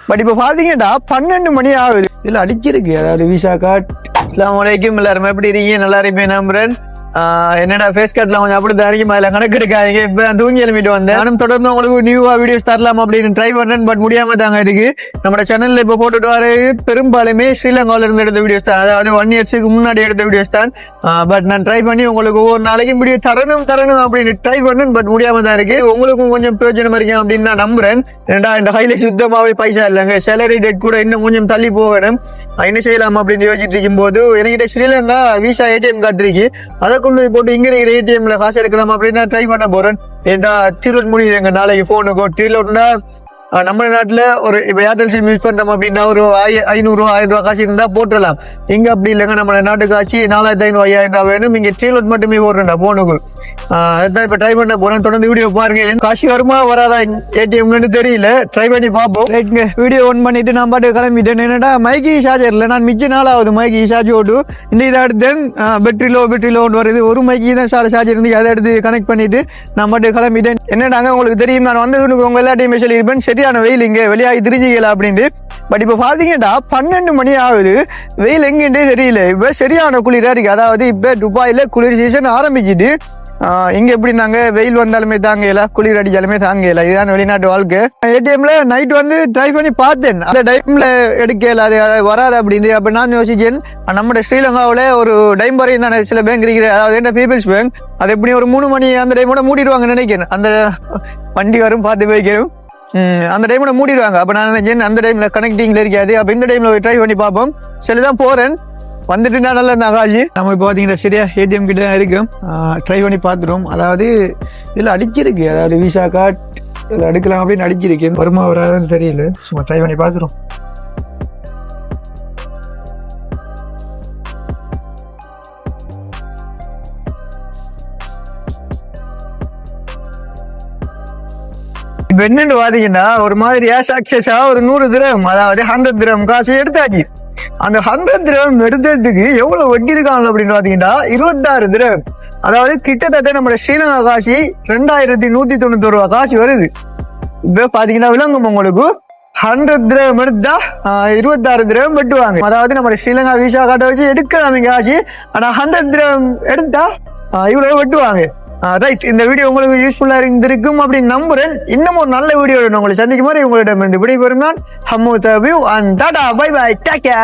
But இப்போ பாத்தீங்கன்னா 12 மணி ஆகுது. இதுல அடிச்சிருக்கு அதாவது விசா கார்டு. அஸ்ஸலாமு அலைக்கும், எல்லாரும் எப்படி இருக்கீங்க? நல்லா இருப்பேன் நம்புறேன். என்னடா ஃபேஸ் கட்லாம் கொஞ்சம் அப்படி தரீங்க, அதில் கணக்கு எடுக்காதீங்க. இப்போ நான் தூங்கி எழுப்பிட்டு வந்தேன். நானும் தொடர்ந்து உங்களுக்கு நியூவா வீடியோஸ் தரலாம் அப்படின்னு ட்ரை பண்றேன், பட் முடியாம தாங்க இருக்கு. நம்ம சேனல்ல இப்போ போட்டுட்டு வர பெரும்பாலுமே ஸ்ரீலங்காவில இருந்து எடுத்த வீடியோஸ் தான், அதாவது 1 இயர்ஸ்க்கு முன்னாடி எடுத்த வீடியோஸ் தான். பட் நான் ட்ரை பண்ணி உங்களுக்கு ஒவ்வொரு நாளைக்கும் வீடியோ தரணும் அப்படின்னு ட்ரை பண்ணேன், பட் முடியாம தான் இருக்கு. உங்களுக்கும் கொஞ்சம் பிரயோஜனம் இருக்கும் அப்படின்னு நான் நம்புறேன். ஏன்னா இந்த கையில சுத்தமாவே பைசா இல்லைங்க. சேலரி டேட் கூட இன்னும் கொஞ்சம் தள்ளி போகணும். என்ன செய்யலாம் அப்படின்னு யோசிச்சுட்டு இருக்கும் போது என்கிட்ட ஸ்ரீலங்கா விசா ஏடிஎம் கார்டு இருக்கு. அதை கொண்டு போட்டு இங்க இருக்கிற ஏடிஎம்ல காசு எடுக்கலாம் அப்படின்னு நான் ட்ரை பண்ண போறேன். ஏன்டா ட்ரீலோட் முடியுது எங்க நாளைக்கு போனுக்கு. ட்ரீலோட்னா நம்ம நாட்டுல ஒரு இப்போ ஏர்டெல் சிம் யூஸ் பண்றோம் அப்படின்னா ஒரு 500 ரூபா 1000 ரூபா காசு இருந்தா போட்டுடலாம். இங்க அப்படி இல்லைங்க, நம்ம நாட்டு காசு 4500 5000 ரூபா வேணும். இங்க ட்ரீலோட் மட்டுமே போடுறேன்டா போனுக்கு. அதான் இப்ப ட்ரை பண்ண போறேன். தொடர்ந்து வீடியோ பாருங்க. காசு வருமா வராதா ஏடிஎம்னு தெரியல, ட்ரை பண்ணி பார்ப்போம். ரைட்ங்க, வீடியோ ஒன் பண்ணிட்டு நான் பாட்டு கிளம்பிட்டேன். என்னடா மைக்கி சார்ஜர்ல நான் மிச்ச நாள் ஆகுது மைக்கி சார்ஜ் ஓட்டு. இந்த இதை எடுத்து பேட்டரிலோன்னு வருது. ஒரு மைக்கி தான் சார்ஜர் இருந்து அதை எடுத்து கனெக்ட் பண்ணிட்டு நான் பாட்டு கிளம்பிட்டேன். என்னடாங்க உங்களுக்கு தெரியும், நான் வந்து உங்க எல்லாத்தையுமே சொல்லியிருப்பேன், சரியான வெயில் இங்க வெளியாகி திரிஞ்சிக்கல அப்படின்ட்டு. பட் இப்ப பாத்தீங்கன்னா 12 மணி ஆகுது. வெயில் எங்கேன்றே தெரியல. இப்ப சரியான குளிரா இருக்கு. அதாவது இப்ப துபாயில குளிர் சீசன் ஆரம்பிச்சுட்டு. இங்க எப்படி நாங்க வெயில் வந்தாலுமே தாங்கல, குளிர் அடிச்சாலுமே தாங்கல. இதுதான் வெளிநாட்டு வாழ்க்கை. ஏடிஎம்ல நைட் வந்து ட்ரை பண்ணி பார்த்தேன், அந்த டைம்ல எடுக்கல, அது வராது அப்படின்னு. அப்ப நான் யோசிச்சேன், நம்ம ஸ்ரீலங்காவில ஒரு டைம் வரையும் தானே சில பேங்க் இருக்கிற, அதாவது என்ன பீப்புள்ஸ் பேங்க், அது எப்படி ஒரு 3 மணி அந்த டைமோட மூடிடுவாங்கன்னு நினைக்கிறேன். அந்த வண்டி வரும் பார்த்து வைக்கணும், அந்த டைம்ல மூடிடுவாங்க. அப்ப நான் நினைச்சேன் அந்த டைம்ல கனெக்டிங்ல இருக்காது, அப்ப இந்த டைம்ல ட்ரை பண்ணி பார்ப்போம். சரிதான் போறேன், வந்துட்டு நல்லா இருந்தா காசு. நம்ம இப்போ பார்த்தீங்கன்னா சரியா ஏடிஎம் கிட்ட தான் இருக்கும். ட்ரை பண்ணி பார்த்துருவோம். அதாவது இதில் அடிச்சிருக்கு, அதாவது விசா கார்டு இதில் எடுக்கலாம் அப்படின்னு அடிச்சிருக்கு. வருமா வராதுன்னு தெரியல, சும்மா ட்ரை பண்ணி பார்த்துருவோம். இப்போ என்னன்னு பார்த்தீங்கன்னா ஒரு மாதிரியா சக்சஸா ஒரு 100 திரகம், அதாவது 100 திரகம் காசு எடுத்தாச்சு. அந்த 100 திரகம் எடுத்ததுக்கு எவ்வளவு வட்டி இருக்காங்க அப்படின்னு பாத்தீங்கன்னா 26 திரகம். அதாவது கிட்டத்தட்ட நம்ம ஸ்ரீலங்கா காசு 2191 ரூபா காசு வருது. இப்ப பாத்தீங்கன்னா விளங்கும் உங்களுக்கு, 100 திரகம் எடுத்தா 26 திரகம் வெட்டுவாங்க. அதாவது நம்ம ஸ்ரீலங்கா விசா கார்டை வச்சு எடுக்கலாம் காசு, ஆனா 100 திரகம் எடுத்தா இவ்வளவு வெட்டுவாங்க. ரைட், இந்த வீடியோ உங்களுக்கு யூஸ்ஃபுல்லா இருந்திருக்கும் அப்படின்னு நம்புறேன். இன்னும் ஒரு நல்ல வீடியோ உங்களை சந்திக்கும் போது உங்களிடம் விடைபெறும் நான் ஹம்மு தவிவ் and tata bye bye, take care.